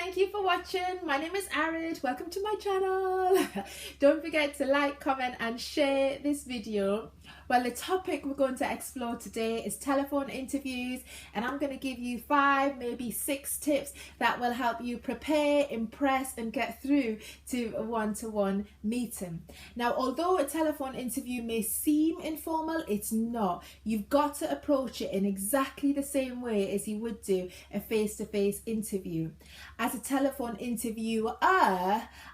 Thank you for watching. My name is Arit. Welcome to my channel. Don't forget to like, comment and share this video. Well, the topic we're going to explore today is telephone interviews, and I'm going to give you 5, maybe 6 tips that will help you prepare, impress and get through to a one-to-one meeting. Now, although a telephone interview may seem informal, it's not. You've got to approach it in exactly the same way as you would do a face-to-face interview. As a telephone interviewer,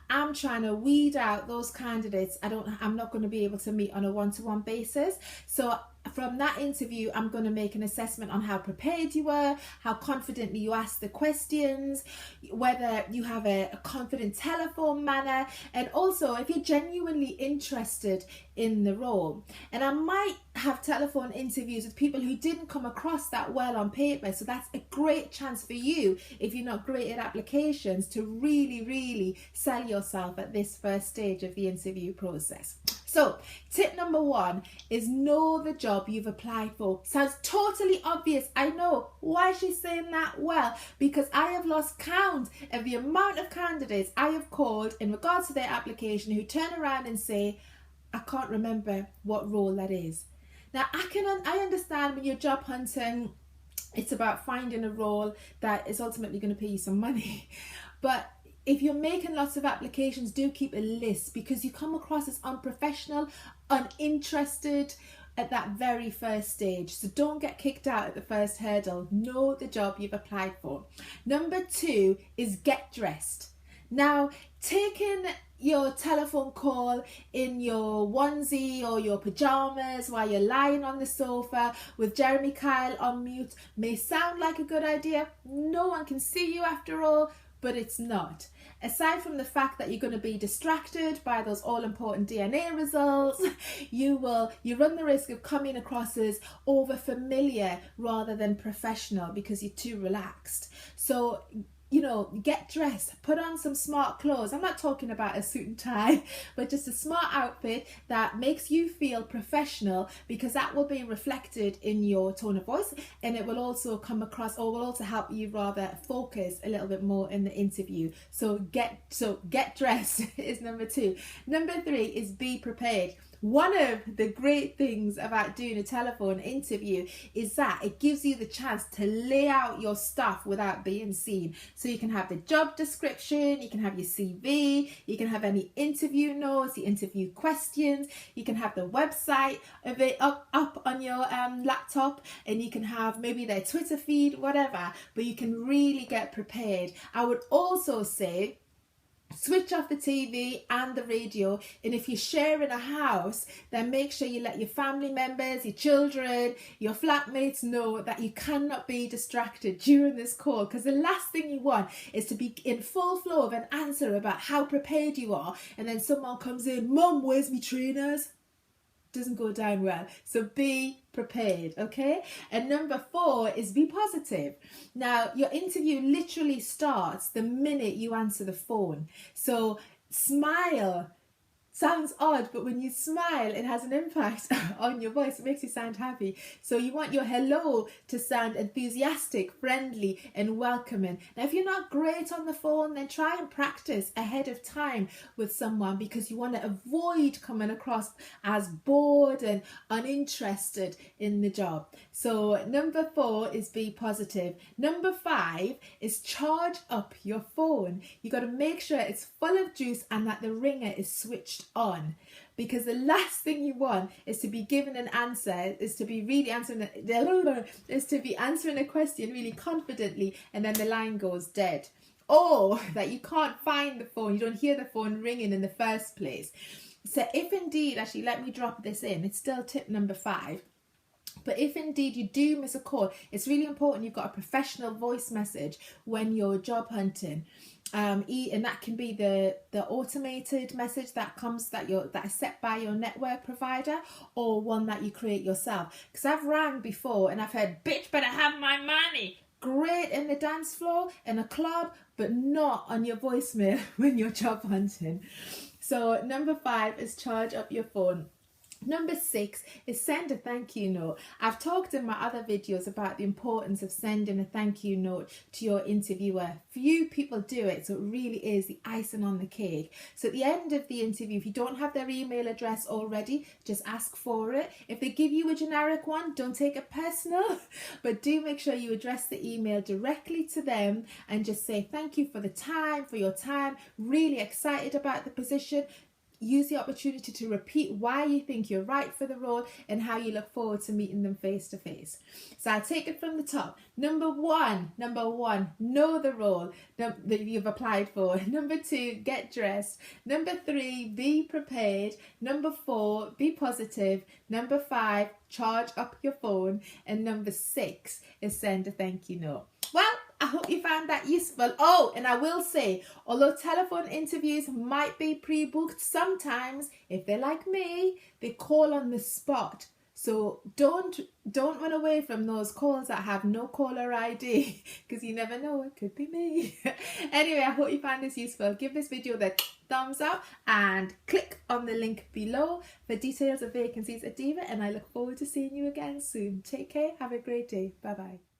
I'm trying to weed out those candidates I'm not going to be able to meet on a one-to-one basis. So from that interview, I'm going to make an assessment on how prepared you were, how confidently you asked the questions, whether you have a confident telephone manner, and also if you're genuinely interested in the role. And I might have telephone interviews with people who didn't come across that well on paper, so that's a great chance for you, if you're not great at applications, to really sell yourself at this first stage of the interview process. So tip number 1 is know the job you've applied for. Sounds totally obvious, I know. Why is she saying that? Well, because I have lost count of the amount of candidates I have called in regards to their application who turn around and say, I can't remember what role that is. Now, I understand when you're job hunting, it's about finding a role that is ultimately going to pay you some money. But if you're making lots of applications, do keep a list, because you come across as unprofessional, uninterested at that very first stage. So don't get kicked out at the first hurdle. Know the job you've applied for. Number 2 is get dressed. Now, taking your telephone call in your onesie or your pajamas while you're lying on the sofa with Jeremy Kyle on mute may sound like a good idea. No one can see you after all, but it's not. Aside from the fact that you're going to be distracted by those all-important DNA results, you run the risk of coming across as over-familiar rather than professional because you're too relaxed. So, get dressed, put on some smart clothes. I'm not talking about a suit and tie, but just a smart outfit that makes you feel professional, because that will be reflected in your tone of voice, and it will also come across, or will also help you rather focus a little bit more in the interview. So get dressed is number 2. Number 3 is be prepared. One of the great things about doing a telephone interview is that it gives you the chance to lay out your stuff without being seen. So you can have the job description, you can have your CV, you can have any interview notes, the interview questions, you can have the website of it up on your laptop, and you can have maybe their Twitter feed, whatever, but you can really get prepared. I would also say, switch off the TV and the radio, and if you're sharing a house, then make sure you let your family members, your children, your flatmates know that you cannot be distracted during this call, because the last thing you want is to be in full flow of an answer about how prepared you are, and then someone comes in, Mum, where's me trainers? Doesn't go down well. So be prepared, okay? And number 4 is be positive. Now, your interview literally starts the minute you answer the phone. So smile. Sounds odd, but when you smile, it has an impact on your voice. It makes you sound happy. So you want your hello to sound enthusiastic, friendly and welcoming. Now, if you're not great on the phone, then try and practice ahead of time with someone, because you want to avoid coming across as bored and uninterested in the job. So number 4 is be positive. Number 5 is charge up your phone. You got to make sure it's full of juice and that the ringer is switched on, because the last thing you want is to be given an answer, is to be answering a question really confidently and then the line goes dead, or that you can't find the phone, you don't hear the phone ringing in the first place. So if indeed, actually let me drop this in, it's still tip number 5. But if indeed you do miss a call, it's really important you've got a professional voice message when you're job hunting. And that can be the automated message that is set by your network provider, or one that you create yourself. Because I've rang before and I've heard, bitch better have my money. Great in the dance floor, in a club, but not on your voicemail when you're job hunting. So number 5 is charge up your phone. Number 6 is send a thank you note. I've talked in my other videos about the importance of sending a thank you note to your interviewer. Few people do it, so it really is the icing on the cake. So at the end of the interview, if you don't have their email address already, just ask for it. If they give you a generic one, don't take it personal, but do make sure you address the email directly to them and just say thank you for your time, really excited about the position. Use the opportunity to repeat why you think you're right for the role and how you look forward to meeting them face to face. So I'll take it from the top. Number one, know the role that you've applied for. Number 2, get dressed. Number 3, be prepared. Number 4, be positive. Number 5, charge up your phone. And number 6 is send a thank you note. Well, I hope you found that useful. Oh, and I will say, although telephone interviews might be pre-booked, sometimes, if they're like me, they call on the spot. So don't run away from those calls that have no caller ID, because you never know, it could be me. Anyway, I hope you found this useful. Give this video the thumbs up and click on the link below for details of vacancies at DiVA, and I look forward to seeing you again soon. Take care. Have a great day. Bye-bye.